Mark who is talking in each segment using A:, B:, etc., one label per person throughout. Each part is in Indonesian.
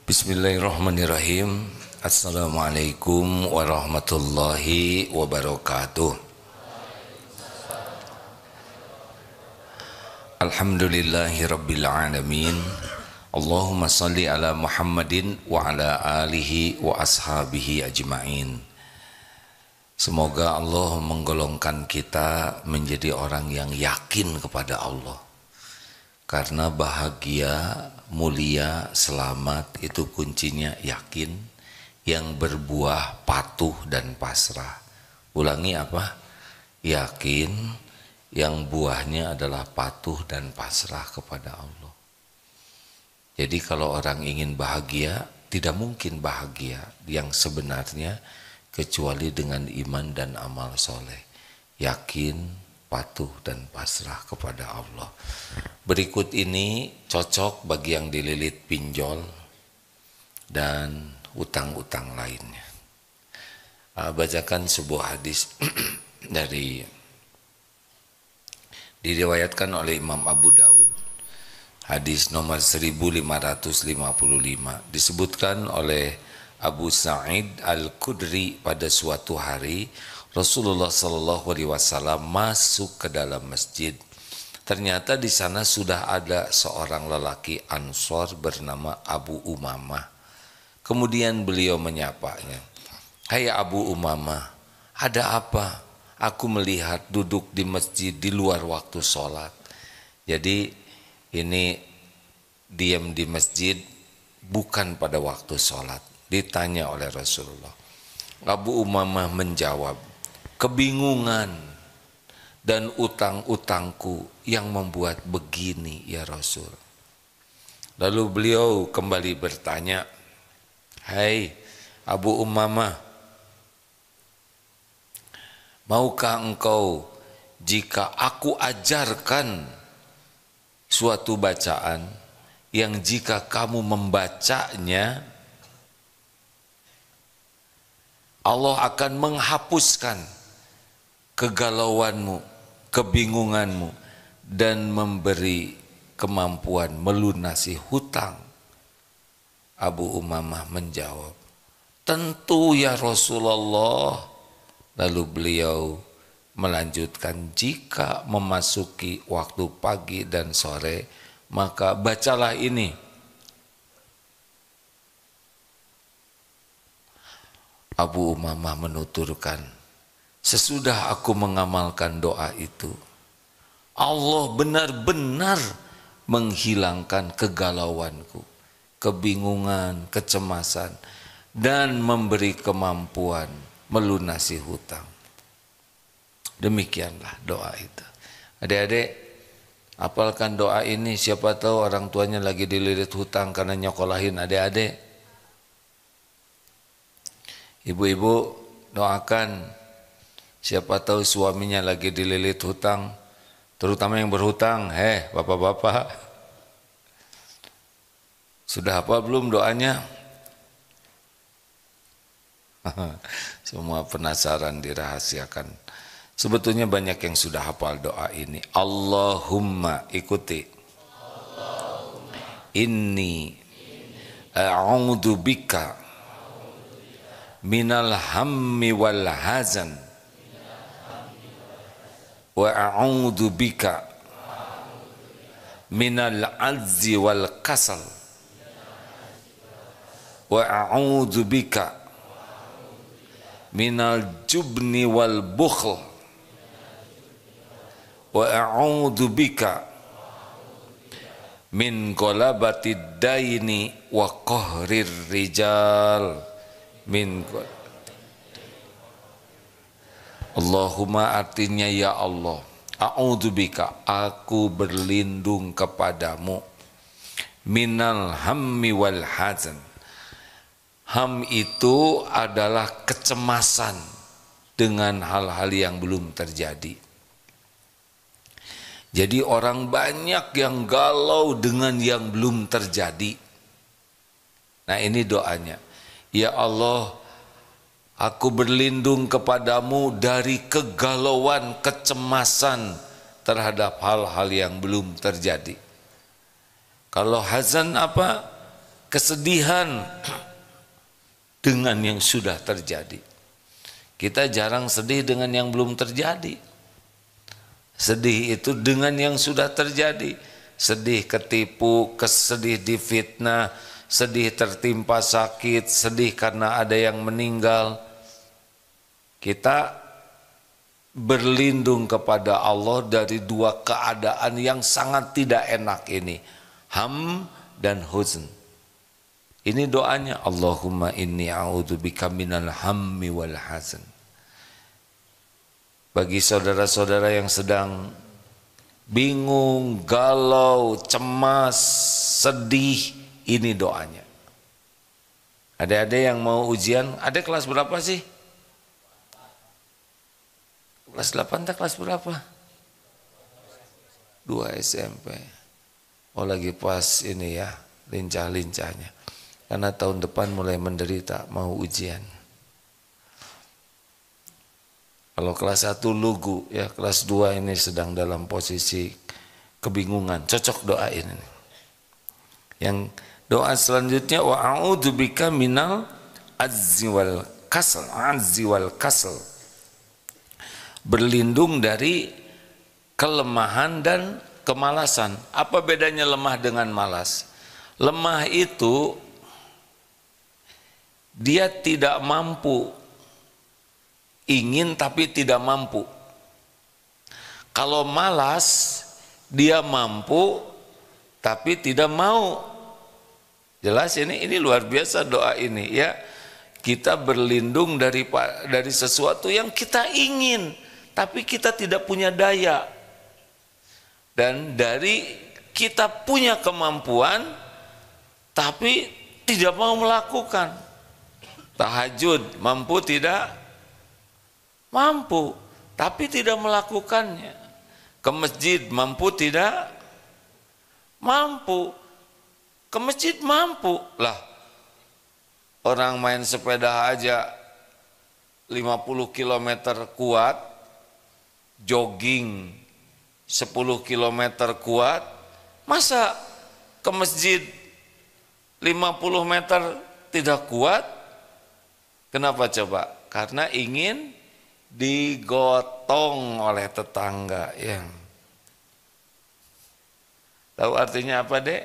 A: Bismillahirrahmanirrahim. Assalamualaikum warahmatullahi wabarakatuh. Alhamdulillahi rabbil alamin. Allahumma salli ala Muhammadin wa ala alihi wa ashabihi ajma'in. Semoga Allah menggolongkan kita menjadi orang yang yakin kepada Allah. Karena bahagia, mulia, selamat itu kuncinya yakin, yang berbuah patuh dan pasrah. Ulangi apa? Yakin, yang buahnya adalah patuh dan pasrah kepada Allah. Jadi kalau orang ingin bahagia, tidak mungkin bahagia yang sebenarnya kecuali dengan iman dan amal soleh. Yakin, patuh dan pasrah kepada Allah. Berikut ini cocok bagi yang dililit pinjol dan utang-utang lainnya. Bacakan sebuah hadis diriwayatkan oleh Imam Abu Daud. Hadis nomor 1555 disebutkan oleh Abu Sa'id Al-Khudri pada suatu hari Rasulullah SAW masuk ke dalam masjid. Ternyata di sana sudah ada seorang lelaki Ansor bernama Abu Umamah. Kemudian beliau menyapanya, "Hai Abu Umamah, ada apa? Aku melihat duduk di masjid di luar waktu sholat." Jadi ini diam di masjid bukan pada waktu sholat. Ditanya oleh Rasulullah. Abu Umamah menjawab, "Kebingungan dan utang-utangku yang membuat begini ya Rasul." Lalu beliau kembali bertanya, "Hai Abu Umamah, maukah engkau jika aku ajarkan suatu bacaan yang jika kamu membacanya Allah akan menghapuskan kegalauanmu, kebingunganmu, dan memberi kemampuan melunasi hutang?" Abu Umamah menjawab, "Tentu ya Rasulullah." Lalu beliau melanjutkan, "Jika memasuki waktu pagi dan sore, maka bacalah ini." Abu Umamah menuturkan, "Sesudah aku mengamalkan doa itu, Allah benar-benar menghilangkan kegalauanku, kebingungan, kecemasan, dan memberi kemampuan melunasi hutang." Demikianlah doa itu. Adik-adik, hafalkan doa ini, siapa tahu orang tuanya lagi dililit hutang karena nyokolahin adik-adik. Ibu-ibu doakan, siapa tahu suaminya lagi dililit hutang, terutama yang berhutang. Bapak-bapak, sudah apa belum doanya? Semua penasaran, dirahasiakan. Sebetulnya banyak yang sudah hafal doa ini. Allahumma, ikuti. Inni a'udzu bika minal hammi wal hazan wa a'udzu bika minal azzi wal kasal wa a'udzu bika minal jubni wal bukhl wa a'udzu bika min ghalabati daini wa qahrir rijal. Allahumma artinya ya Allah, a'udzubika, aku berlindung kepadamu, minal hammi wal hazan. Ham itu adalah kecemasan dengan hal-hal yang belum terjadi. Jadi orang banyak yang galau dengan yang belum terjadi. Nah ini doanya, ya Allah, aku berlindung kepadamu dari kegalauan, kecemasan terhadap hal-hal yang belum terjadi. Kalau hazan apa? kesedihan dengan yang sudah terjadi. Kita jarang sedih dengan yang belum terjadi. Sedih itu dengan yang sudah terjadi. Sedih ketipu, sedih difitnah, sedih tertimpa sakit, sedih karena ada yang meninggal. Kita berlindung kepada Allah dari dua keadaan yang sangat tidak enak ini, ham dan huzn. Ini doanya, Allahumma inni a'udzubika minal hammi wal hazan. Bagi saudara-saudara yang sedang bingung, galau, cemas, sedih, ini doanya. Adik-adik yang mau ujian, adik kelas berapa sih? Kelas 8 tak kelas berapa? 2 SMP. Oh lagi pas ini ya, lincah-lincahnya. Karena tahun depan mulai menderita, mau ujian. Kalau kelas 1 lugu, ya kelas 2 ini sedang dalam posisi kebingungan. Cocok doain ini. Yang doa selanjutnya, wa a'udzubika minal azzi wal kasal. Berlindung dari kelemahan dan kemalasan. Apa bedanya lemah dengan malas? Lemah itu dia tidak mampu, ingin tapi tidak mampu. Kalau malas, dia mampu tapi tidak mau. Jelas ini luar biasa doa ini ya. Kita berlindung dari sesuatu yang kita ingin tapi kita tidak punya daya. Dan dari kita punya kemampuan tapi tidak mau melakukan. Tahajud mampu tidak? Mampu, tapi tidak melakukannya. Ke masjid mampu tidak? Mampu. Ke masjid mampu. Lah, orang main sepeda aja 50 km kuat, jogging 10 km kuat, masa ke masjid 50 meter tidak kuat? Kenapa coba? Karena ingin digotong oleh tetangga yang tahu artinya apa, Dek?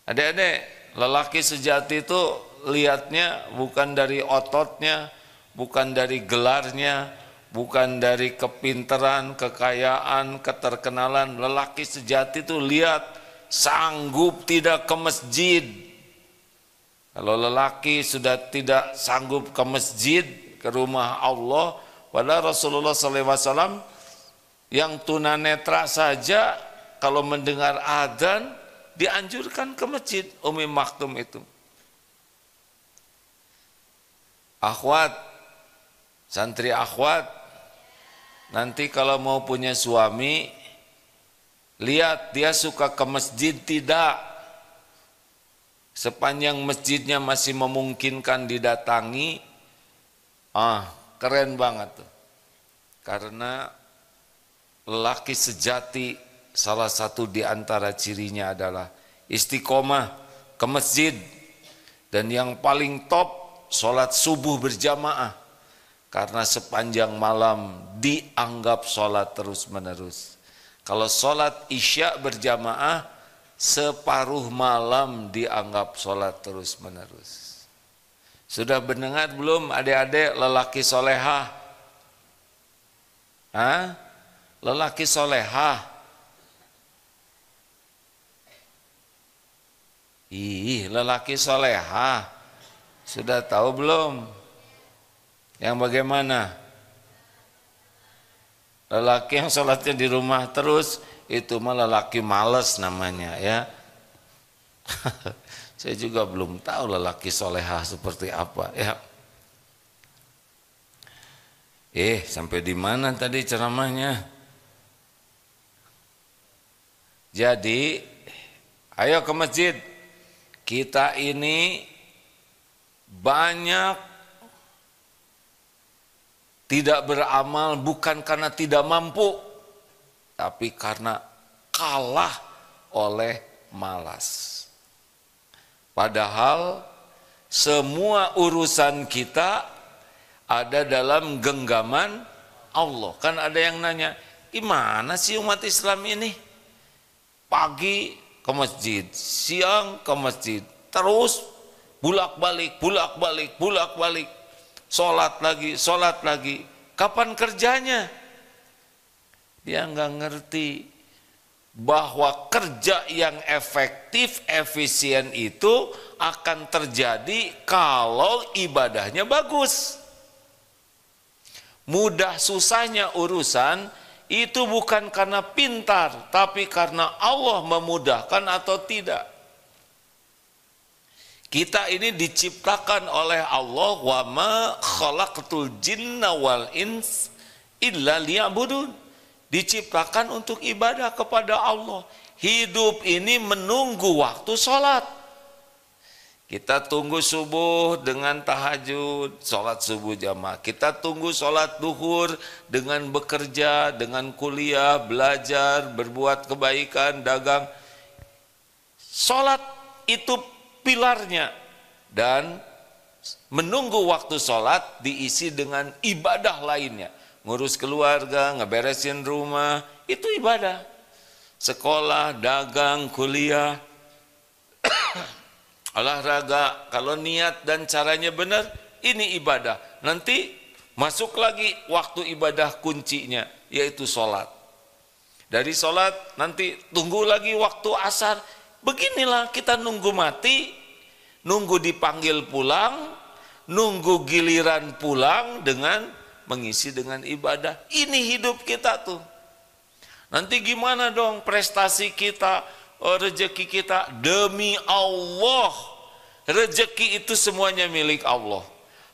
A: Adik-adik, lelaki sejati itu lihatnya bukan dari ototnya, bukan dari gelarnya, bukan dari kepintaran, kekayaan, keterkenalan. Lelaki sejati itu lihat sanggup tidak ke masjid. Kalau lelaki sudah tidak sanggup ke masjid, ke rumah Allah, padahal Rasulullah SAW yang tunanetra saja kalau mendengar adzan dianjurkan ke masjid. Umi Maktum itu. Akhwat, santri akhwat, nanti kalau mau punya suami, lihat dia suka ke masjid tidak. Sepanjang masjidnya masih memungkinkan didatangi, keren banget tuh. Karena lelaki sejati salah satu di antara cirinya adalah istiqomah ke masjid. Dan yang paling top, sholat subuh berjamaah. Karena sepanjang malam dianggap sholat terus menerus. Kalau sholat isya berjamaah, separuh malam dianggap sholat terus menerus. Sudah mendengar belum adik-adik lelaki solehah? Lelaki solehah. Lelaki solehah. Sudah tahu belum? Yang bagaimana? Lelaki yang sholatnya di rumah terus, itu mah lelaki males namanya ya. Saya juga belum tahu lelaki solehah seperti apa ya. Sampai di mana tadi ceramahnya? Jadi, ayo ke masjid. Kita ini banyak tidak beramal bukan karena tidak mampu, tapi karena kalah oleh malas. Padahal semua urusan kita ada dalam genggaman Allah. Kan ada yang nanya, gimana sih umat Islam ini? Pagi ke masjid, siang ke masjid, terus bolak-balik, bolak-balik, bolak-balik, sholat lagi, kapan kerjanya? Dia nggak ngerti bahwa kerja yang efektif, efisien itu akan terjadi kalau ibadahnya bagus. Mudah susahnya urusan itu bukan karena pintar, tapi karena Allah memudahkan atau tidak. Kita ini diciptakan oleh Allah, wa ma khalaqtul jinna wal ins illa liya'budun. Diciptakan untuk ibadah kepada Allah. Hidup ini menunggu waktu sholat. Kita tunggu subuh dengan tahajud, sholat subuh jamaah. Kita tunggu sholat duhur dengan bekerja, dengan kuliah, belajar, berbuat kebaikan, dagang. Sholat itu pilarnya, dan menunggu waktu sholat diisi dengan ibadah lainnya. Ngurus keluarga, ngeberesin rumah, itu ibadah. Sekolah, dagang, kuliah, olahraga, kalau niat dan caranya benar, ini ibadah. Nanti masuk lagi waktu ibadah kuncinya, yaitu sholat. Dari sholat nanti tunggu lagi waktu asar. Beginilah kita nunggu mati, nunggu dipanggil pulang, nunggu giliran pulang dengan mengisi dengan ibadah. Ini hidup kita tuh. Nanti gimana dong prestasi kita, rezeki kita? Demi Allah, rezeki itu semuanya milik Allah.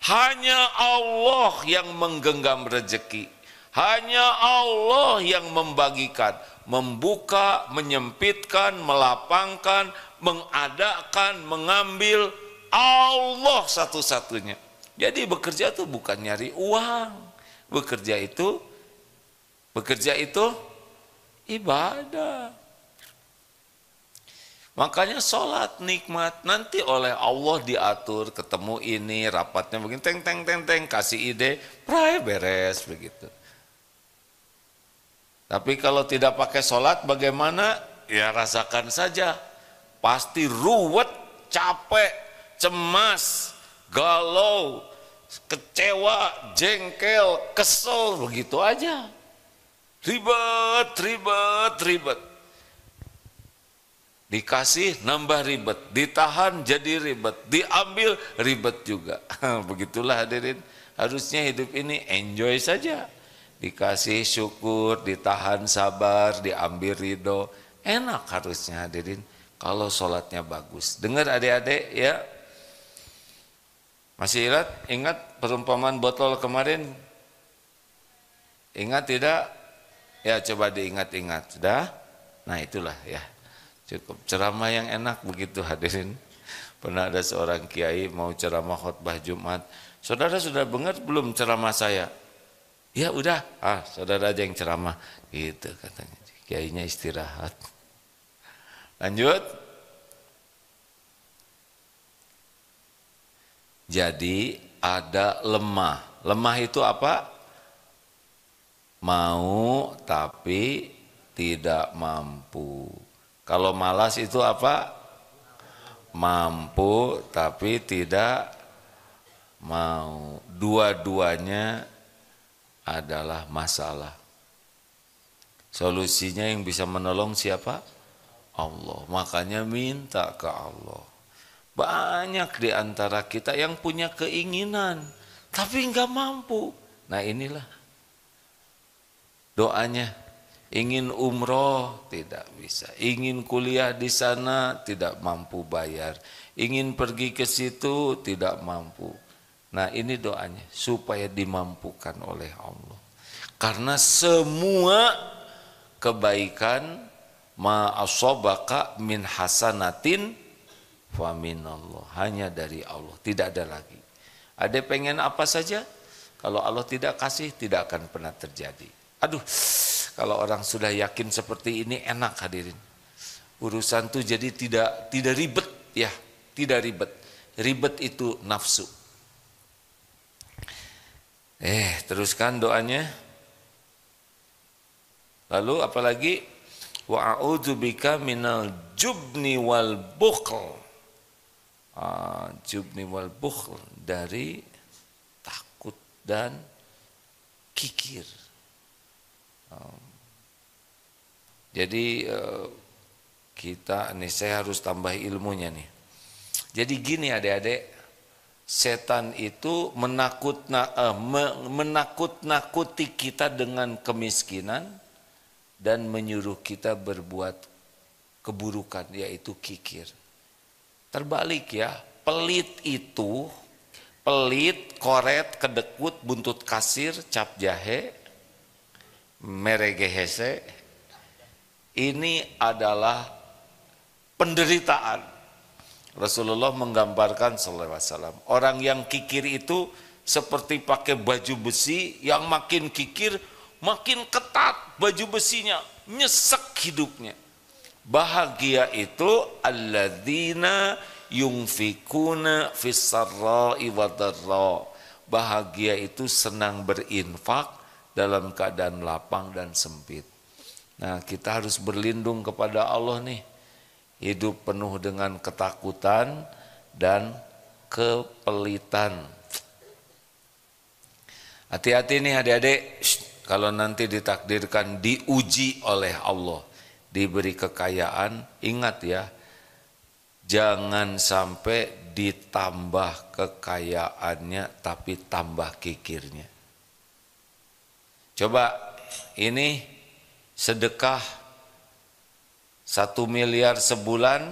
A: Hanya Allah yang menggenggam rezeki. Hanya Allah yang membagikan, membuka, menyempitkan, melapangkan, mengadakan, mengambil. Allah satu-satunya. Jadi bekerja itu bukan nyari uang. Bekerja itu ibadah. Makanya sholat nikmat, nanti oleh Allah diatur, ketemu ini, rapatnya begini, teng, kasih ide, pray beres begitu. Tapi kalau tidak pakai sholat bagaimana? Ya rasakan saja. Pasti ruwet, capek, cemas, galau, kecewa, jengkel, kesel, begitu aja. Ribet. Dikasih nambah ribet, ditahan jadi ribet, diambil ribet juga. Begitulah hadirin, harusnya hidup ini enjoy saja. Dikasih syukur, ditahan sabar, diambil ridho. Enak harusnya hadirin kalau sholatnya bagus. Dengar adik-adik ya. Masih ingat perumpamaan botol kemarin? Ingat tidak? Ya coba diingat-ingat. Sudah? Nah itulah ya. Cukup ceramah yang enak begitu hadirin. Pernah ada seorang kiai mau ceramah khutbah Jumat. Saudara sudah dengar belum ceramah saya? Ya udah, saudara aja yang ceramah, gitu katanya. Kiainya istirahat. Lanjut. Jadi ada lemah. Lemah itu apa? Mau tapi tidak mampu. Kalau malas itu apa? Mampu tapi tidak mau. Dua-duanya adalah masalah. Solusinya yang bisa menolong siapa? Allah. Makanya minta ke Allah. Banyak di antara kita yang punya keinginan tapi enggak mampu. Nah inilah doanya. Ingin umroh tidak bisa. Ingin kuliah di sana tidak mampu bayar. Ingin pergi ke situ tidak mampu. Nah ini doanya supaya dimampukan oleh Allah. Karena semua kebaikan ma asobaka min hasanatin fa minallah, hanya dari Allah, tidak ada lagi. Ada pengen apa saja, kalau Allah tidak kasih tidak akan pernah terjadi. Aduh, kalau orang sudah yakin seperti ini enak hadirin. Urusan tuh jadi tidak ribet ya. tidak ribet. Ribet itu nafsu. Teruskan doanya. Lalu apalagi? Wa a'udzubika minal jubni wal bukhl. Jubni wal bukhl, dari takut dan kikir. Jadi saya harus tambah ilmunya nih. Jadi gini adik-adik, setan itu menakut-nakuti kita dengan kemiskinan dan menyuruh kita berbuat keburukan, yaitu kikir. Terbalik ya, pelit, koret, kedekut, buntut kasir, cap jahe, meregehese, ini adalah penderitaan. Rasulullah menggambarkan sallallahu alaihi wasallam, orang yang kikir itu seperti pakai baju besi yang makin kikir, makin ketat baju besinya, nyesek hidupnya. Bahagia itu alladzina yunfikuna fis-sarra'i wad-dharra. Bahagia itu senang berinfak dalam keadaan lapang dan sempit. Nah, kita harus berlindung kepada Allah nih. Hidup penuh dengan ketakutan dan kepelitan. Hati-hati nih adik-adik, kalau nanti ditakdirkan diuji oleh Allah, diberi kekayaan, ingat ya, jangan sampai ditambah kekayaannya tapi tambah kikirnya. Coba ini sedekah 1 miliar sebulan,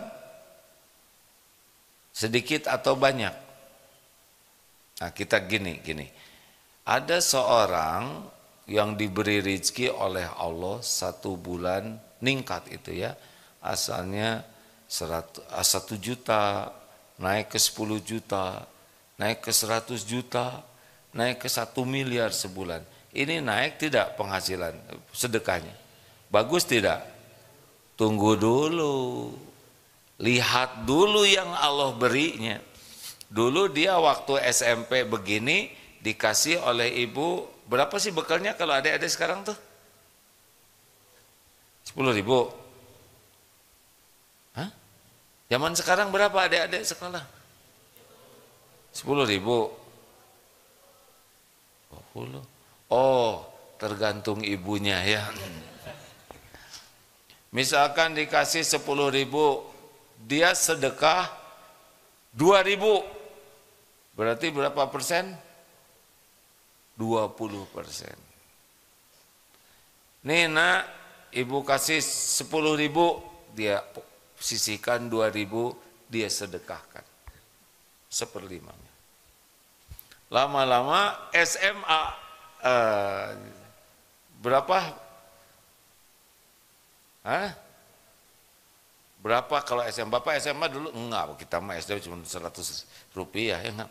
A: sedikit atau banyak? Nah, kita gini. Ada seorang yang diberi rezeki oleh Allah 1 bulan ningkat itu ya. Asalnya 1 juta, naik ke 10 juta, naik ke 100 juta, naik ke 1 miliar sebulan. Ini naik tidak penghasilan sedekahnya? Bagus tidak? Tunggu dulu, lihat dulu yang Allah berinya. Dulu dia waktu SMP begini dikasih oleh ibu, berapa sih bekalnya kalau adik-adik sekarang tuh? 10.000. Hah? Zaman sekarang berapa adik-adik sekolah? 10.000. 20. Oh, tergantung ibunya ya. Misalkan dikasih 10.000, dia sedekah 2.000. Berarti berapa persen? 20%. Nih nak, ibu kasih 10.000, dia sisihkan 2.000, dia sedekahkan 1/5. Lama-lama SMA berapa? Berapa kalau SMA? Bapak SMA dulu? Enggak, kita mah SD cuma 100 rupiah ya enggak.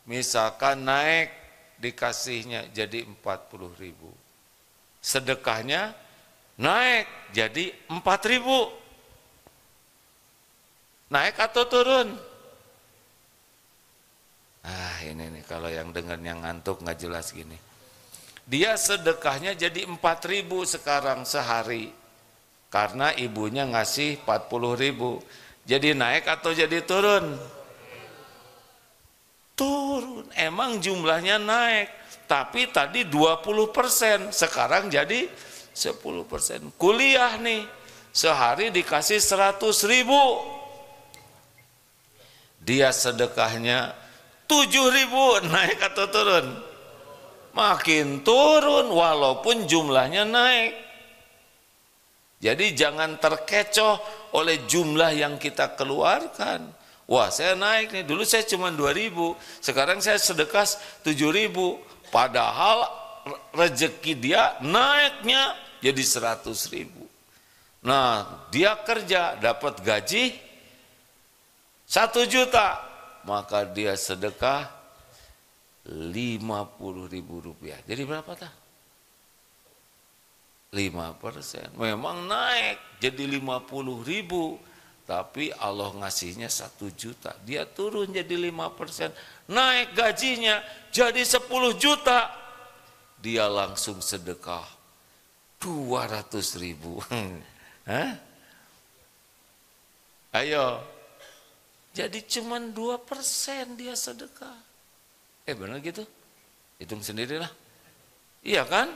A: Misalkan naik dikasihnya jadi 40.000. Sedekahnya naik jadi 4.000. Naik atau turun? Ini nih kalau yang dengarnya ngantuk nggak jelas gini. Dia sedekahnya jadi 4.000 sekarang sehari. Karena ibunya ngasih 40.000. Jadi naik atau jadi turun? Turun. Emang jumlahnya naik. Tapi tadi 20%. Sekarang jadi 10%. Kuliah nih. Sehari dikasih 100.000. Dia sedekahnya 7.000. Naik atau turun? Makin turun walaupun jumlahnya naik. Jadi jangan terkecoh oleh jumlah yang kita keluarkan. Wah, saya naik nih, dulu saya cuma 2.000, sekarang saya sedekah 7.000. Padahal rezeki dia naiknya jadi 100.000. Nah, dia kerja dapat gaji 1 juta, maka dia sedekah 50.000 rupiah. Jadi berapa tah? 5%. Memang naik jadi 50.000. tapi Allah ngasihnya 1 juta, dia turun jadi 5%, naik gajinya jadi 10 juta, dia langsung sedekah 200.000. Hah? Ayo, jadi cuman 2% dia sedekah. Benar gitu? Hitung sendirilah. Iya kan?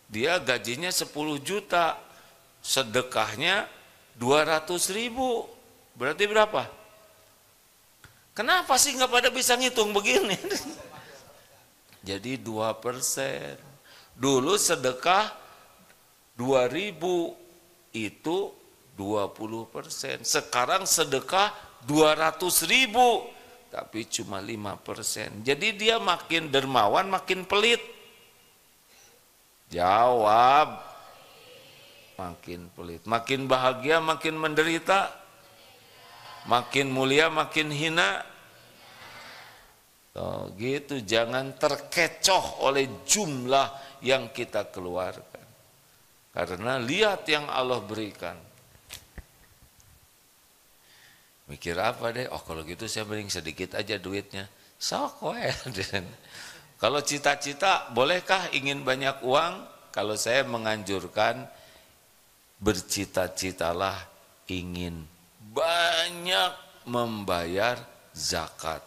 A: Dia gajinya 10 juta, sedekahnya 200.000. Berarti berapa? Kenapa sih nggak pada bisa ngitung begini? Jadi 2%. Dulu sedekah 2.000 itu 20%. Sekarang sedekah 200.000 tapi cuma 5%. Jadi dia makin dermawan makin pelit. Jawab. Makin pelit. Makin bahagia makin menderita. Makin mulia makin hina. Oh, gitu, jangan terkecoh oleh jumlah yang kita keluarkan. Karena lihat yang Allah berikan. Mikir apa deh? Oh kalau gitu saya mending sedikit aja duitnya. Sok weh. Kalau cita-cita, bolehkah ingin banyak uang? Kalau saya menganjurkan, bercita-citalah ingin banyak membayar zakat.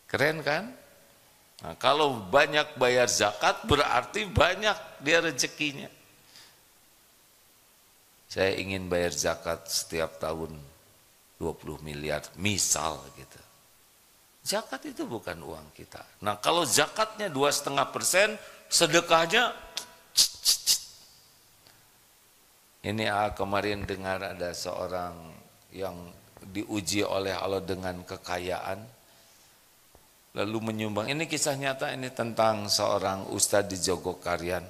A: Keren kan? Nah, kalau banyak bayar zakat berarti banyak dia rezekinya. Saya ingin bayar zakat setiap tahun 20 miliar, misal gitu. Zakat itu bukan uang kita. Nah kalau zakatnya 2,5%, sedekahnya, ini kemarin dengar ada seorang yang diuji oleh Allah dengan kekayaan, lalu menyumbang. Ini kisah nyata, ini tentang seorang ustadz di Jogokarian.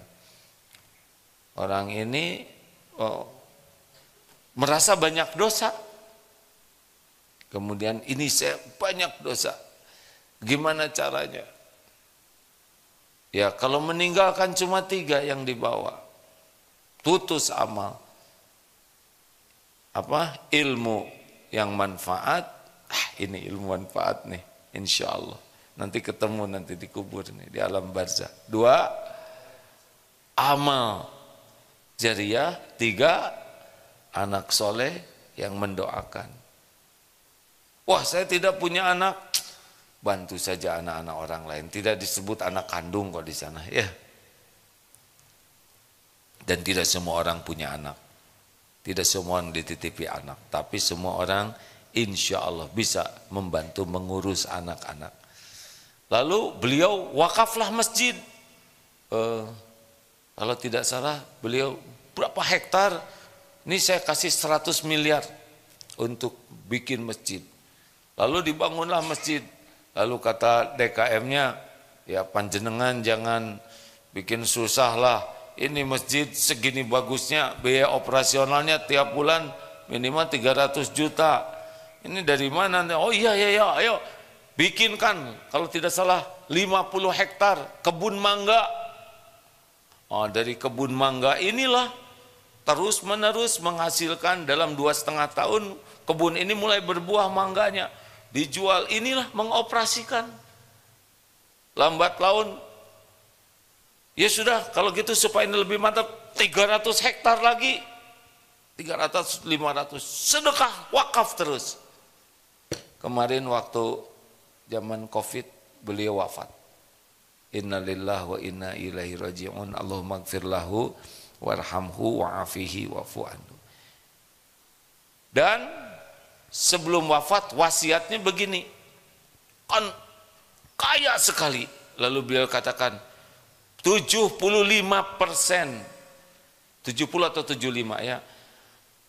A: Orang ini merasa banyak dosa. Kemudian ini saya banyak dosa. Gimana caranya? Ya kalau meninggalkan cuma 3 yang dibawa. Tutus amal. Ilmu yang manfaat. Ini ilmu manfaat nih, insya Allah. Nanti ketemu nanti dikubur nih di alam barzah. 2, amal jariah. 3, anak soleh yang mendoakan. Wah saya tidak punya anak, bantu saja anak-anak orang lain. Tidak disebut anak kandung kok di sana, ya. Dan tidak semua orang punya anak, tidak semua orang dititipi anak, tapi semua orang insya Allah bisa membantu mengurus anak-anak. Lalu beliau wakaflah masjid. Kalau tidak salah beliau berapa hektar? Ini saya kasih 100 miliar untuk bikin masjid. Lalu dibangunlah masjid. Lalu kata DKM-nya, ya panjenengan jangan bikin susah lah. Ini masjid segini bagusnya, biaya operasionalnya tiap bulan minimal 300 juta. Ini dari mana? Oh iya, ayo bikinkan. Kalau tidak salah 50 hektar kebun mangga. Dari kebun mangga inilah terus menerus menghasilkan. Dalam 2,5 tahun kebun ini mulai berbuah mangganya. Dijual, inilah mengoperasikan. Lambat laun, ya sudah kalau gitu supaya ini lebih mantap 300 hektar lagi. 300, 500, sedekah, wakaf terus. Kemarin waktu zaman Covid beliau wafat. Innalillahi wa inna ilaihi raji'un. Allahumma gfir lahu warhamhu wa'afihi wa'fu anhu. Dan sebelum wafat wasiatnya begini, kan kaya sekali. Lalu beliau katakan 75%, 70 atau 75 ya,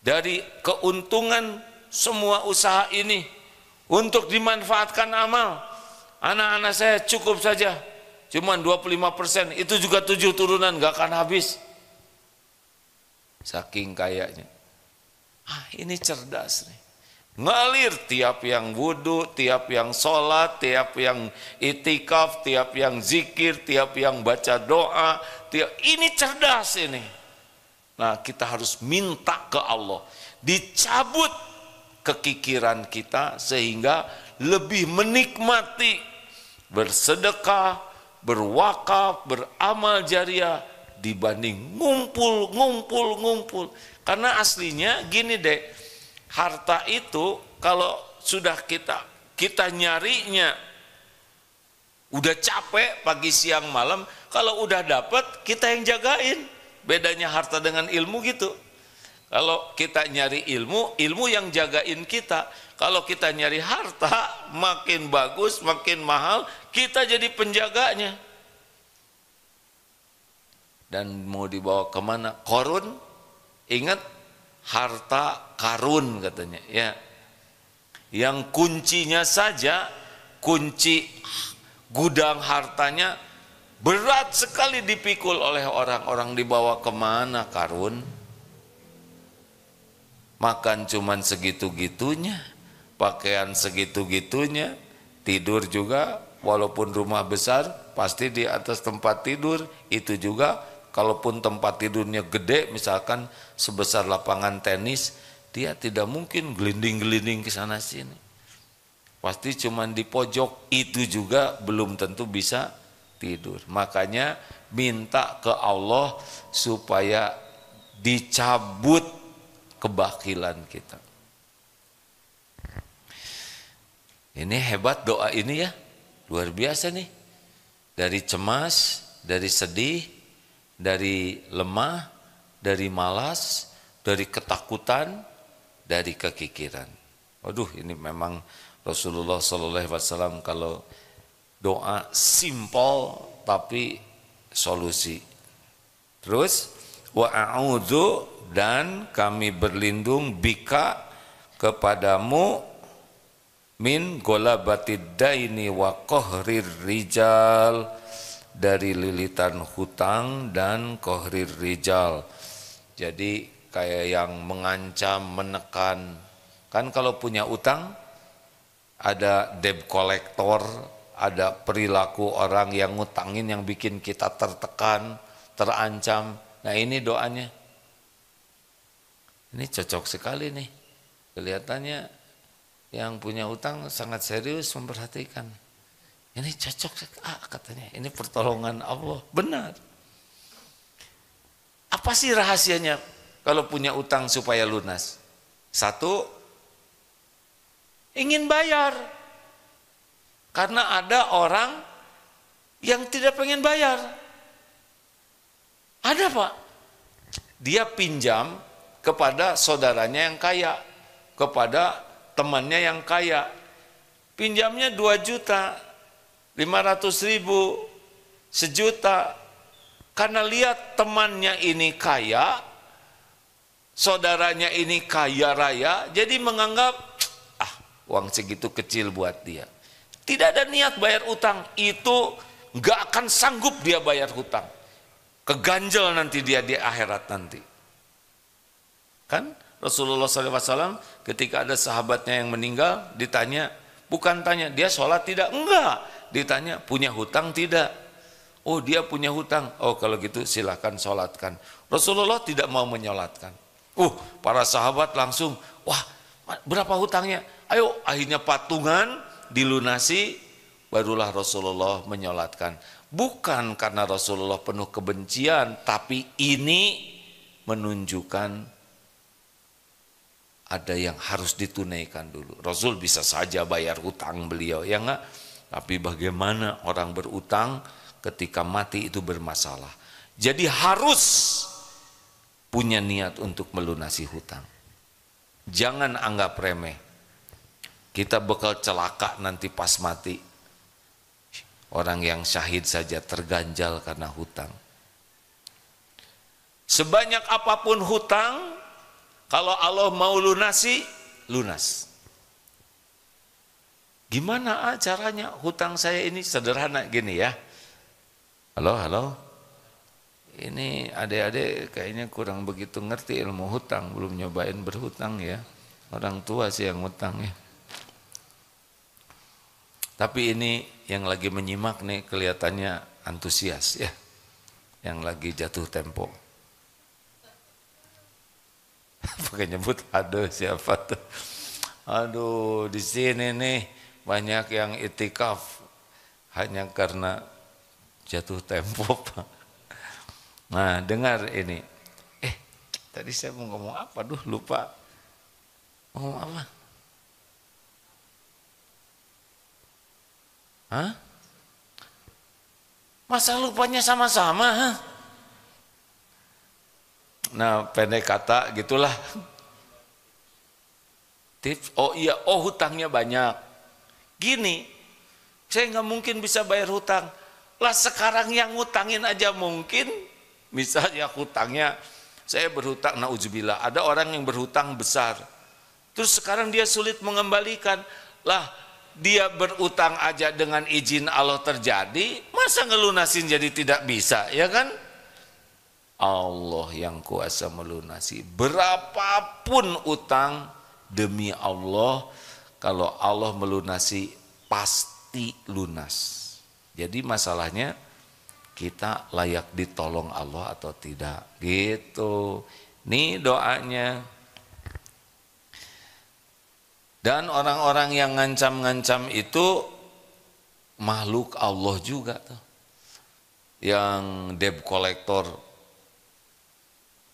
A: dari keuntungan semua usaha ini untuk dimanfaatkan amal. Anak-anak saya cukup saja, cuman 25%, itu juga 7 turunan gak akan habis. Saking kayanya. Ini cerdas nih. Ngalir tiap yang wudhu, tiap yang sholat, tiap yang itikaf, tiap yang zikir, tiap yang baca doa, ini cerdas ini. Nah, kita harus minta ke Allah, dicabut kekikiran kita sehingga lebih menikmati bersedekah, berwakaf, beramal jariah dibanding ngumpul. Karena aslinya gini deh, harta itu kalau sudah kita nyarinya udah capek pagi siang malam, kalau udah dapat kita yang jagain. Bedanya harta dengan ilmu gitu. Kalau kita nyari ilmu, ilmu yang jagain kita. Kalau kita nyari harta, makin bagus, makin mahal, kita jadi penjaganya. Dan mau dibawa kemana? Korun, ingat harta karun katanya. Ya, yang kuncinya saja, kunci gudang hartanya berat sekali dipikul oleh orang-orang, dibawa kemana karun? Makan cuman segitu-gitunya, pakaian segitu-gitunya, tidur juga walaupun rumah besar pasti di atas tempat tidur, itu juga kalaupun tempat tidurnya gede misalkan sebesar lapangan tenis, dia tidak mungkin gelinding-gelinding ke sana sini. Pasti cuman di pojok, itu juga belum tentu bisa tidur. Makanya minta ke Allah supaya dicabut kebakilan kita. Ini hebat doa ini ya, luar biasa nih. Dari cemas, dari sedih, dari lemah, dari malas, dari ketakutan, dari kekikiran. Waduh, ini memang Rasulullah SAW kalau doa simpel tapi solusi. Terus wa a'udzu, dan kami berlindung bika kepadamu min golabatid daini wa qahrir rijal, dari lilitan hutang dan qahrir rijal. Jadi kayak yang mengancam, menekan. Kan kalau punya utang ada debt collector, ada perilaku orang yang ngutangin yang bikin kita tertekan, terancam. Nah ini doanya. Ini cocok sekali nih. Kelihatannya yang punya utang sangat serius memperhatikan. Ini cocok katanya. Ini pertolongan Allah. Benar. Apa sih rahasianya kalau punya utang supaya lunas? Satu, ingin bayar. Karena ada orang yang tidak pengen bayar. Ada Pak. Dia pinjam kepada saudaranya yang kaya, kepada temannya yang kaya. Pinjamnya 2.500.000, sejuta. Karena lihat temannya ini kaya, saudaranya ini kaya raya, jadi menganggap uang segitu kecil buat dia. Tidak ada niat bayar utang, itu gak akan sanggup dia bayar hutang. Keganjel nanti dia di akhirat nanti. Kan Rasulullah SAW ketika ada sahabatnya yang meninggal, ditanya, bukan tanya dia sholat tidak, enggak, ditanya punya hutang tidak. Oh dia punya hutang, oh kalau gitu silahkan sholatkan. Rasulullah tidak mau menyolatkan. Para sahabat langsung, wah berapa hutangnya? Ayo, akhirnya patungan dilunasi, barulah Rasulullah menyolatkan. Bukan karena Rasulullah penuh kebencian, tapi ini menunjukkan ada yang harus ditunaikan dulu. Rasul bisa saja bayar hutang beliau, ya enggak? Tapi bagaimana orang berutang ketika mati itu bermasalah. Jadi harus punya niat untuk melunasi hutang. Jangan anggap remeh. Kita bakal celaka nanti pas mati. Orang yang syahid saja terganjal karena hutang. Sebanyak apapun hutang, kalau Allah mau lunasi, lunas. Gimana caranya? Hutang saya ini sederhana gini ya. Halo. Ini adik-adik kayaknya kurang begitu ngerti ilmu hutang, belum nyobain berhutang ya. Orang tua sih yang hutang ya. Tapi ini yang lagi menyimak nih kelihatannya antusias ya. Yang lagi jatuh tempo. pakai nyebut aduh siapa tuh. Aduh, di sini nih banyak yang itikaf hanya karena jatuh tempo. Nah, dengar ini. Tadi saya mau ngomong apa? Duh, lupa. Ngomong apa? Hah? Masa lupanya sama-sama? Nah, pendek kata gitulah. Tips, oh iya, oh hutangnya banyak. Gini, saya nggak mungkin bisa bayar hutang. Lah sekarang yang ngutangin aja mungkin, misalnya hutangnya, saya berhutang, na'udzubillah, ada orang yang berhutang besar. Terus sekarang dia sulit mengembalikan. Lah dia berutang aja dengan izin Allah terjadi, masa ngelunasin jadi tidak bisa, ya kan? Allah yang kuasa melunasi. Berapapun utang, demi Allah, kalau Allah melunasi pasti lunas. Jadi masalahnya kita layak ditolong Allah atau tidak, gitu. Nih doanya. Dan orang-orang yang ngancam-ngancam itu makhluk Allah juga tuh. Yang debt collector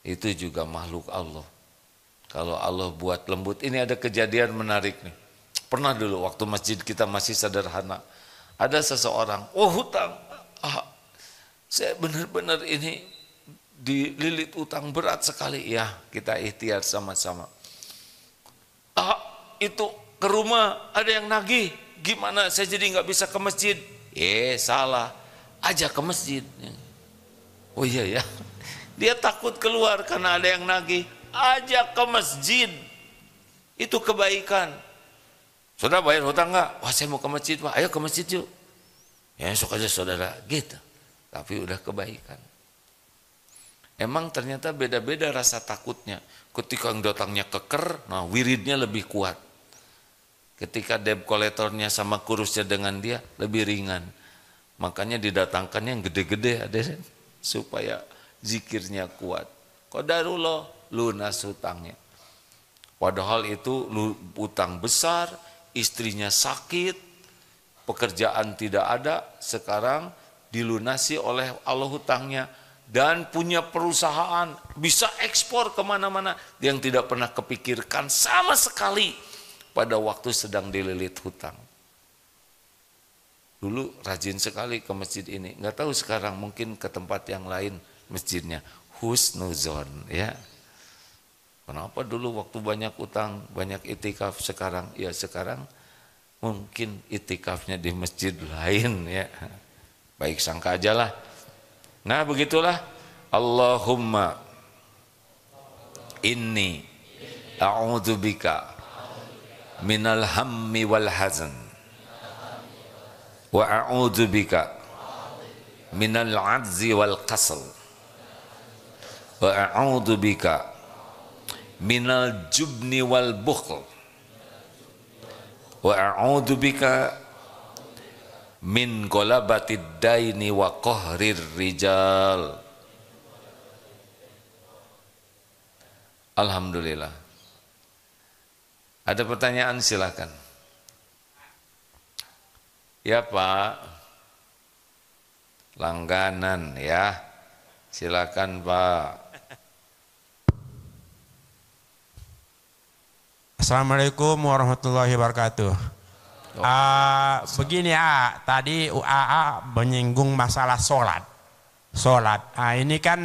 A: itu juga makhluk Allah. Kalau Allah buat lembut, ini ada kejadian menarik nih. Pernah dulu waktu masjid kita masih sederhana, ada seseorang, oh hutang, saya benar-benar ini dililit utang berat sekali. Ya, kita ikhtiar sama-sama. Itu ke rumah ada yang nagih, gimana saya jadi nggak bisa ke masjid? Salah, ajak ke masjid. Oh iya ya, dia takut keluar karena ada yang nagih, ajak ke masjid, itu kebaikan. Saudara bayar hutang nggak? Wah saya mau ke masjid Pak, ayo ke masjid yuk. Ya esok aja saudara, gitu. Tapi udah kebaikan. Emang ternyata beda-beda rasa takutnya. Ketika yang datangnya keker, nah wiridnya lebih kuat. Ketika debt kolektornya sama kurusnya dengan dia, lebih ringan. Makanya didatangkan yang gede-gede ada supaya zikirnya kuat. Qadarullah, lunas hutangnya. Padahal itu utang besar, istrinya sakit, pekerjaan tidak ada, sekarang dilunasi oleh Allah hutangnya. Dan punya perusahaan, bisa ekspor kemana-mana yang tidak pernah kepikirkan sama sekali pada waktu sedang dililit hutang. Dulu rajin sekali ke masjid ini, nggak tahu sekarang mungkin ke tempat yang lain masjidnya. Husnuzon, ya. Kenapa dulu waktu banyak utang, banyak itikaf, sekarang ya sekarang mungkin itikafnya di masjid lain, ya. Baik sangka aja lah. Nah begitulah. Allahumma inni a'udzubika minal hammi wal hazan wa a'udzubika minal ajzi wal kasal wa a'udzubika minal jubni wal bukhl wa a'udzubika min qolabatid daini wa qahrir rijal. Alhamdulillah. Ada pertanyaan silakan. Ya Pak, langganan ya, silakan Pak.
B: Assalamualaikum warahmatullahi wabarakatuh. Begini tadi UAA menyinggung masalah sholat. Ini kan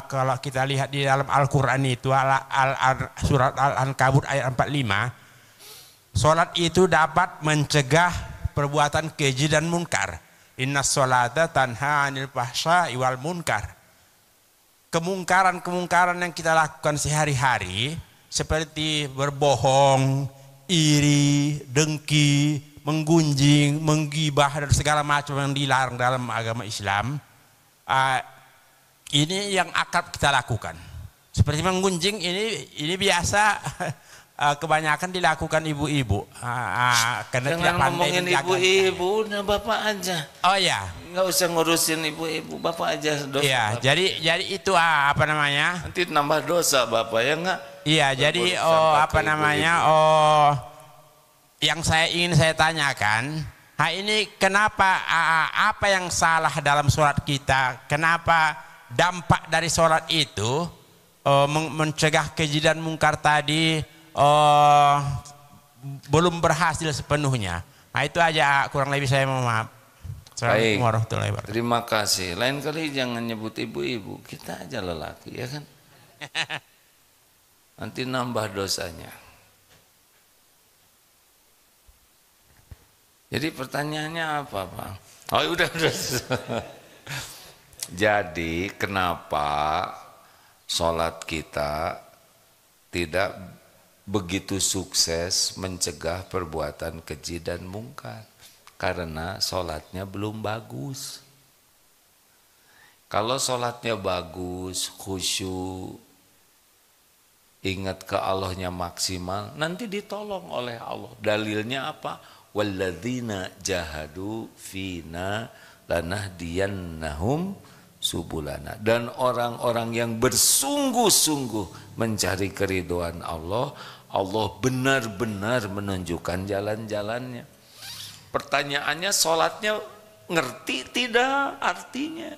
B: kalau kita lihat di dalam Al-Quran itu surat Al-Ankabut ayat 45, sholat itu dapat mencegah perbuatan keji dan munkar. Inna sholata tanha anil fahsya'i wal munkar. Kemungkaran-kemungkaran yang kita lakukan sehari-hari seperti berbohong, iri, dengki, menggunjing, menggibah dan segala macam yang dilarang dalam agama Islam, ini yang akrab kita lakukan. Seperti menggunjing ini biasa kebanyakan dilakukan ibu-ibu karena
A: Jangan
B: tidak pandai
A: ngomongin
B: menjaga.
A: ibu-ibu, nah bapak aja.
B: Oh ya,
A: Nggak usah ngurusin ibu-ibu, bapak aja dosa.
B: iya.
A: Bapak.
B: Jadi itu apa namanya?
A: Nanti nambah dosa bapak ya enggak?
B: Iya. Jadi apa namanya? Yang ingin saya tanyakan. Ini kenapa apa yang salah dalam sholat kita? Kenapa dampak dari sholat itu mencegah keji dan mungkar tadi belum berhasil sepenuhnya? Nah itu aja kurang lebih saya mohon maaf. Assalamualaikum warahmatullahi wabarakatuh.
A: Terima kasih. Lain kali jangan nyebut ibu-ibu, kita aja lelaki ya kan. Nanti nambah dosanya. Jadi pertanyaannya apa, Bang? Oh udah. Jadi kenapa sholat kita tidak begitu sukses mencegah perbuatan keji dan mungkar? Karena sholatnya belum bagus. Kalau sholatnya bagus, khusyuk, ingat ke Allahnya maksimal, nanti ditolong oleh Allah. Dalilnya apa? Walladzina jahadu fina lanahdiyannahum subulana. Dan orang-orang yang bersungguh-sungguh mencari keridhaan Allah, Allah benar-benar menunjukkan jalan-jalannya. Pertanyaannya, sholatnya ngerti tidak artinya?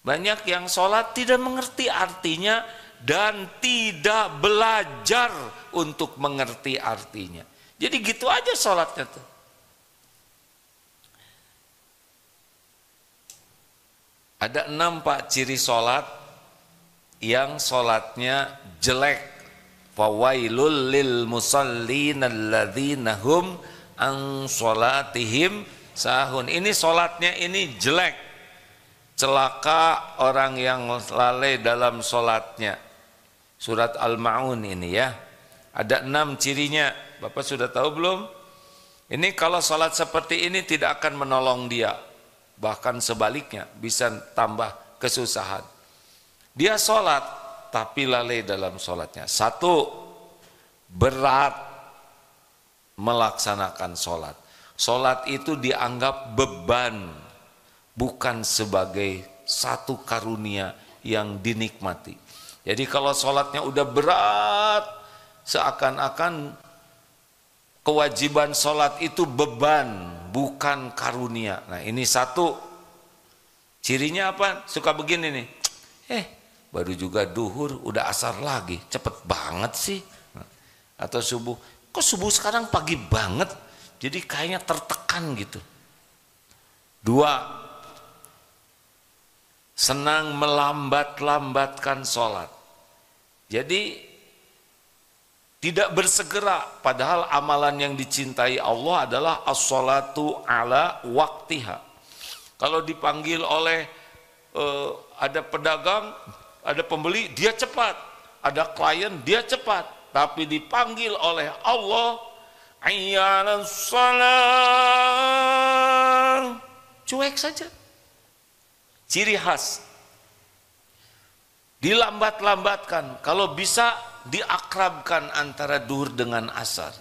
A: Banyak yang sholat tidak mengerti artinya dan tidak belajar untuk mengerti artinya. Jadi gitu aja sholatnya tuh. Ada 6 Pak ciri sholat yang sholatnya jelek. Fawailul lil musallin alladzina hum an sholatihim sahun. Ini sholatnya ini jelek. Celaka orang yang lalai dalam sholatnya. Surat Al-Ma'un ini ya. Ada 6 cirinya. Bapak sudah tahu belum? Ini kalau sholat seperti ini tidak akan menolong dia. Bahkan sebaliknya bisa tambah kesusahan. Dia sholat tapi lalai dalam sholatnya. 1, berat melaksanakan sholat. Sholat itu dianggap beban, bukan sebagai satu karunia yang dinikmati. Jadi kalau sholatnya udah berat, seakan-akan kewajiban sholat itu beban, bukan karunia. Nah ini 1. Cirinya apa? Suka begini nih. Baru juga duhur, udah asar lagi. Cepet banget sih. Atau subuh. Kok subuh sekarang pagi banget? Jadi kayaknya tertekan gitu. 2. Senang melambat-lambatkan sholat. Jadi tidak bersegera, padahal amalan yang dicintai Allah adalah as-sholatu ala waktiha. Kalau dipanggil oleh ada pedagang, ada pembeli, dia cepat. Ada klien, dia cepat. Tapi dipanggil oleh Allah, ayyanas shalah, cuek saja. Ciri khas. Dilambat-lambatkan, kalau bisa diakrabkan antara duhur dengan asar.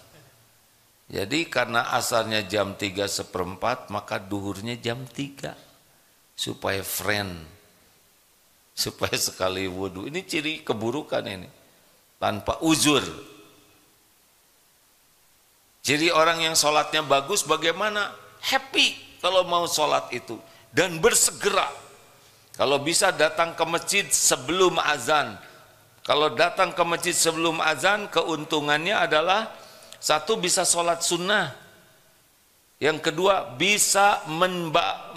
A: Jadi karena asarnya jam 3:15, maka duhurnya jam 3. Supaya friend, supaya sekali wudhu. Ini ciri keburukan ini. Tanpa uzur. Ciri orang yang sholatnya bagus bagaimana? Happy kalau mau sholat itu. Dan bersegera. Kalau bisa datang ke masjid sebelum azan. Kalau datang ke masjid sebelum azan, keuntungannya adalah 1, bisa sholat sunnah. Yang kedua, bisa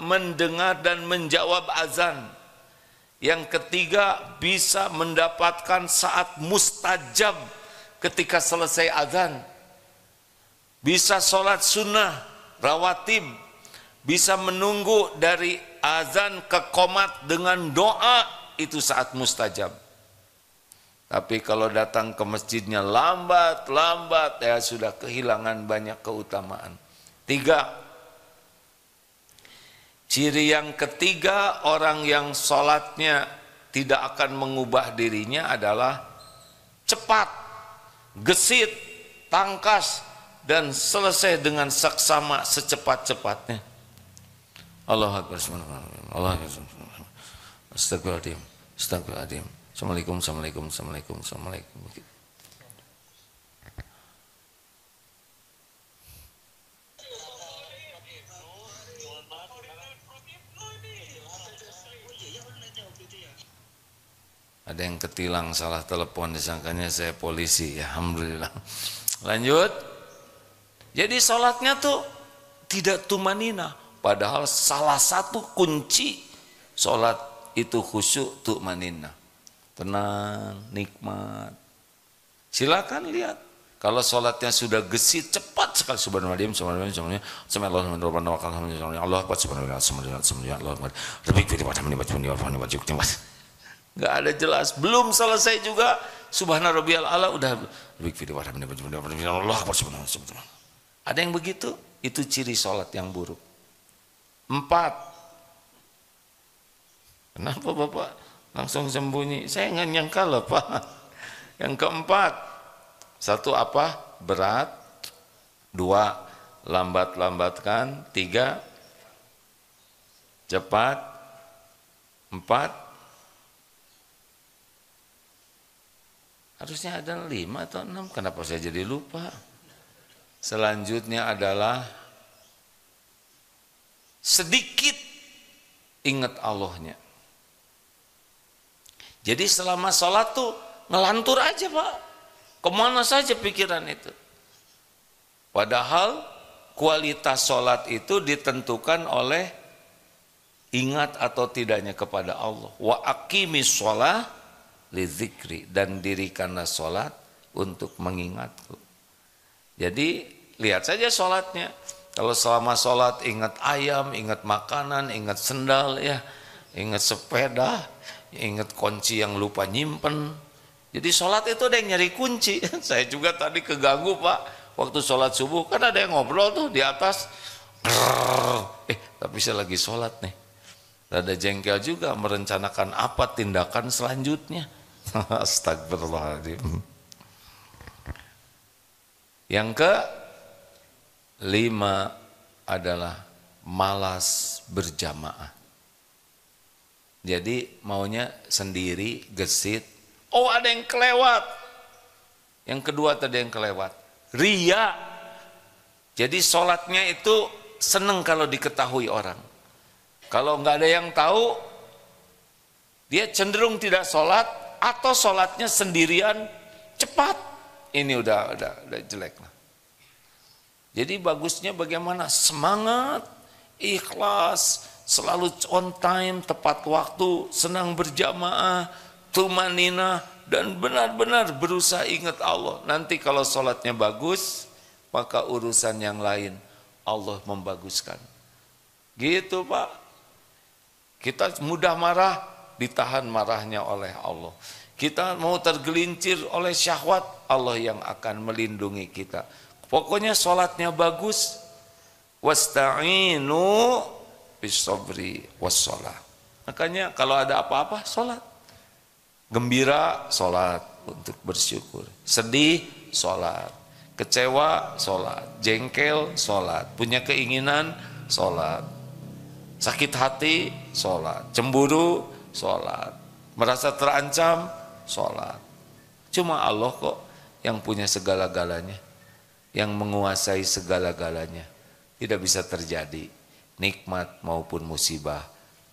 A: mendengar dan menjawab azan. Yang ketiga, bisa mendapatkan saat mustajab ketika selesai azan. Bisa sholat sunnah, rawatib. Bisa menunggu dari azan ke qomat dengan doa, itu saat mustajab. Tapi kalau datang ke masjidnya lambat, ya sudah kehilangan banyak keutamaan. 3. Ciri yang ketiga orang yang sholatnya tidak akan mengubah dirinya adalah cepat gesit, tangkas, dan selesai dengan saksama secepat-cepatnya. Allahu Akbar, Allahu Akbar, astagfirullahaladzim, astagfirullahaladzim, assalamualaikum, assalamualaikum, assalamualaikum, assalamualaikum. Ada yang ketilang salah telepon, disangkanya saya polisi. Ya, alhamdulillah. Lanjut. Jadi sholatnya tuh tidak tumanina. Padahal salah satu kunci sholat itu khusyuk tumanina. Tenang, nikmat. Silakan lihat. Kalau sholatnya sudah gesit, cepat sekali. Subhanallah, subhanallah, subhanallah, subhanallah, Allah akbar, subhanallah, subhanallah, subhanallah, Allah akbar. Lebih dari pada menibat, nggak ada jelas, belum selesai juga subhana rabbiyal a'la udah Allah akbar, subhanallah. Ada yang begitu, itu ciri sholat yang buruk. 4. Kenapa Bapak langsung sembunyi? Saya nggak nyangka loh Pak. Yang keempat, 1 apa? Berat. 2, lambat-lambatkan. 3, cepat. 4, harusnya ada 5 atau 6, kenapa saya jadi lupa? Selanjutnya adalah sedikit ingat Allahnya. Jadi selama sholat tuh ngelantur aja Pak, kemana saja pikiran itu. Padahal kualitas sholat itu ditentukan oleh ingat atau tidaknya kepada Allah. Wa aqimis sholah lidzikri, dan dirikanlah sholat untuk mengingatku. Jadi lihat saja sholatnya. Kalau selama sholat ingat ayam, ingat makanan, ingat sendal, ya, ingat sepeda, ingat kunci yang lupa nyimpen. Jadi sholat itu ada yang nyari kunci. Saya juga tadi keganggu Pak, waktu sholat subuh kan ada yang ngobrol tuh di atas. Tapi saya lagi sholat nih. Rada jengkel juga, merencanakan apa tindakan selanjutnya. Astagfirullahaladzim. Yang ke-5 adalah malas berjamaah. Jadi maunya sendiri, gesit. Oh, ada yang kelewat. Yang kedua tadi yang kelewat, ria. Jadi sholatnya itu seneng kalau diketahui orang. Kalau nggak ada yang tahu, dia cenderung tidak sholat, atau sholatnya sendirian cepat. Ini udah jelek lah. Jadi bagusnya bagaimana? Semangat, ikhlas, selalu on time, tepat waktu, senang berjamaah, tumanina, dan benar-benar berusaha ingat Allah. Nanti kalau sholatnya bagus, maka urusan yang lain Allah membaguskan. Gitu Pak. Kita mudah marah, ditahan marahnya oleh Allah. Kita mau tergelincir oleh syahwat, Allah yang akan melindungi kita. Pokoknya sholatnya bagus. Wasta'inu bis-sabri was-shalah. Makanya kalau ada apa-apa, sholat. Gembira, sholat untuk bersyukur. Sedih, sholat. Kecewa, sholat. Jengkel, sholat. Punya keinginan, sholat. Sakit hati, sholat. Cemburu, sholat. Merasa terancam, sholat. Cuma Allah kok yang punya segala-galanya, yang menguasai segala-galanya. Tidak bisa terjadi nikmat maupun musibah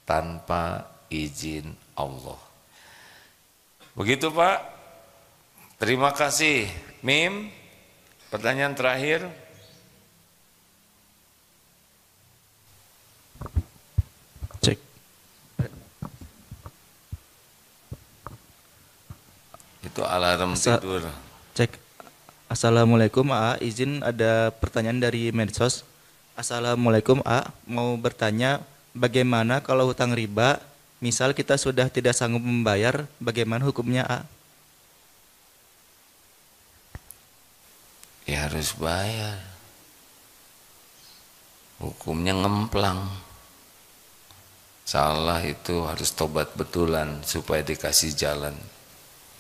A: tanpa izin Allah. Begitu Pak. Terima kasih. Mim, pertanyaan terakhir.
C: Cek.
A: Itu alarm tidur.
C: Cek. Assalamualaikum A, izin ada pertanyaan dari medsos. Assalamualaikum A, mau bertanya bagaimana kalau hutang riba, misal kita sudah tidak sanggup membayar, bagaimana hukumnya A?
A: Ya harus bayar. Hukumnya ngemplang. Salah itu harus tobat betulan supaya dikasih jalan,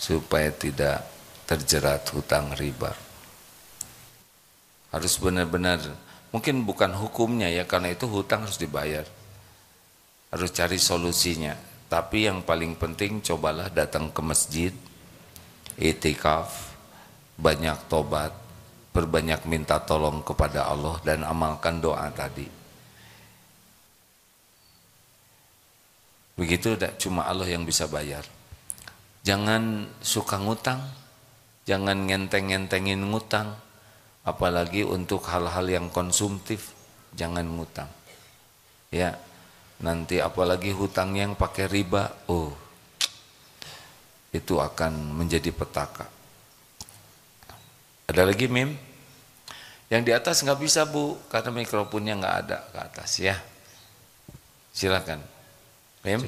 A: supaya tidak terjerat hutang riba. Harus benar-benar, mungkin bukan hukumnya ya, karena itu hutang harus dibayar. Harus cari solusinya. Tapi yang paling penting cobalah datang ke masjid, i'tikaf, banyak tobat, perbanyak minta tolong kepada Allah dan amalkan doa tadi. Begitu, cuma Allah yang bisa bayar. Jangan suka ngutang, jangan ngenteng-ngentengin ngutang, apalagi untuk hal-hal yang konsumtif, jangan ngutang. Ya. Nanti apalagi hutang yang pakai riba, itu akan menjadi petaka. Ada lagi Mim? Yang di atas nggak bisa Bu, karena mikrofonnya nggak ada ke atas ya. Silakan. Mim?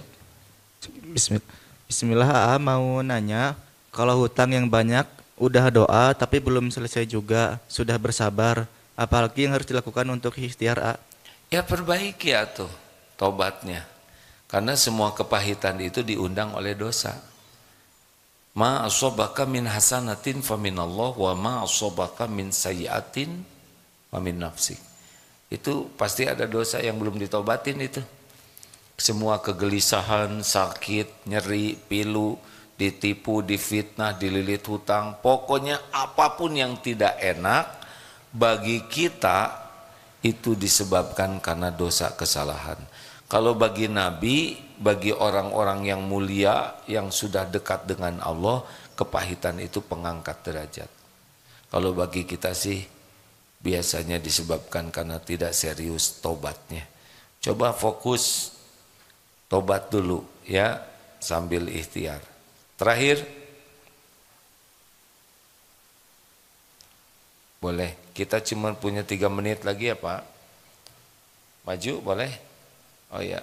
C: Bismillah, mau nanya, kalau hutang yang banyak udah doa tapi belum selesai juga, sudah bersabar, apalagi yang harus dilakukan untuk ikhtiar?
A: Ya perbaiki ya tuh tobatnya, karena semua kepahitan itu diundang oleh dosa. Ma asabaka min hasanatin faminallah wa ma asabaka min sayyiatin famin nafsik. Itu pasti ada dosa yang belum ditobatin itu. Semua kegelisahan, sakit, nyeri, pilu, ditipu, difitnah, dililit hutang, pokoknya apapun yang tidak enak bagi kita itu disebabkan karena dosa kesalahan. Kalau bagi Nabi, bagi orang-orang yang mulia, yang sudah dekat dengan Allah, kepahitan itu pengangkat derajat. Kalau bagi kita sih, biasanya disebabkan karena tidak serius tobatnya. Coba fokus, tobat dulu ya, sambil ikhtiar. Terakhir, boleh, kita cuma punya 3 menit lagi ya Pak. Maju boleh? Oh ya,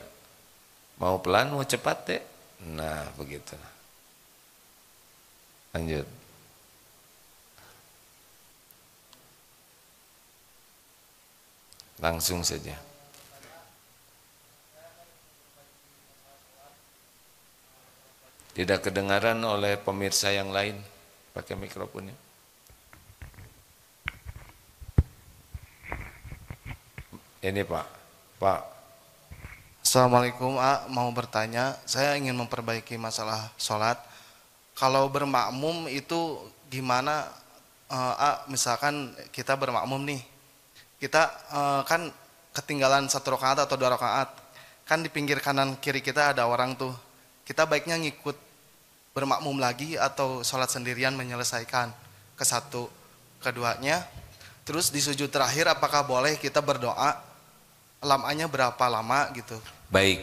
A: mau pelan, mau cepat deh. Nah begitu. Lanjut. Langsung saja. Tidak kedengaran oleh pemirsa yang lain. Pakai mikrofonnya. Ini Pak. Pak.
D: Assalamualaikum, mau bertanya, saya ingin memperbaiki masalah sholat. Kalau bermakmum itu gimana, misalkan kita bermakmum nih, kita kan ketinggalan 1 rakaat atau 2 rakaat, kan di pinggir kanan kiri kita ada orang tuh, kita baiknya ngikut bermakmum lagi atau sholat sendirian menyelesaikan ke satu, keduanya, terus di sujud terakhir apakah boleh kita berdoa, lamanya berapa lama gitu?
A: Baik,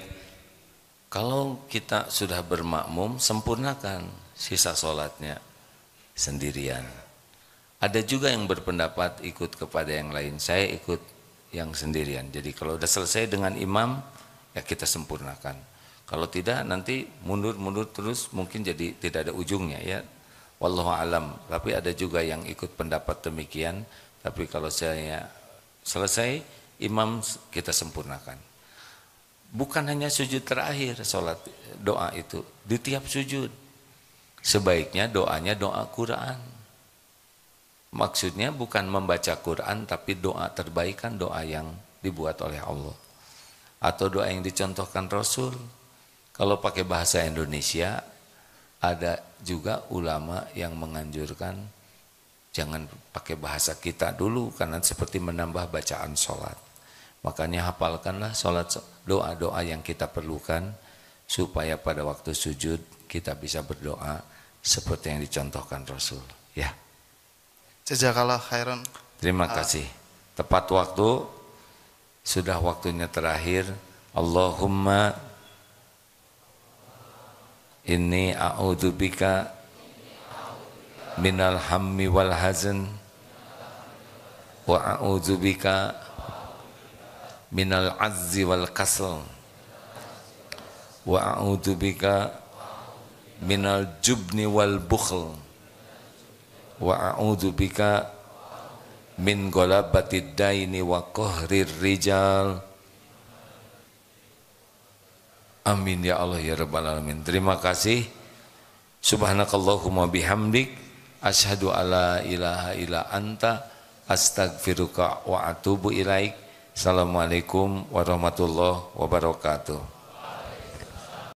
A: kalau kita sudah bermakmum, sempurnakan sisa sholatnya sendirian. Ada juga yang berpendapat ikut kepada yang lain, saya ikut yang sendirian. Jadi kalau udah selesai dengan imam, ya kita sempurnakan. Kalau tidak nanti mundur-mundur terus, mungkin jadi tidak ada ujungnya ya. Wallahu alam. Tapi ada juga yang ikut pendapat demikian, tapi kalau saya selesai, imam kita sempurnakan. Bukan hanya sujud terakhir sholat doa itu, di tiap sujud sebaiknya doanya doa Quran. Maksudnya bukan membaca Quran, tapi doa terbaik kan doa yang dibuat oleh Allah atau doa yang dicontohkan Rasul. Kalau pakai bahasa Indonesia, ada juga ulama yang menganjurkan jangan pakai bahasa kita dulu karena seperti menambah bacaan sholat. Makanya hafalkanlah sholat doa-doa yang kita perlukan supaya pada waktu sujud kita bisa berdoa seperti yang dicontohkan Rasul. Ya.
D: Jazakallah khairan.
A: Terima kasih. Tepat waktu, sudah waktunya terakhir. Allahumma inni a'udzubika minal hammi wal hazan wa a'udzubika minal azzi wal kasal wa a'udzubika minal jubni wal bukhl wa a'udzubika min golabatid daini wa qahrir rijal. Amin ya Allah ya rabbal alamin. Terima kasih. Subhanakallahumma bihamdik Asyhadu alla ilaha illa anta astaghfiruka wa atubu ilaik. Assalamualaikum warahmatullahi wabarakatuh.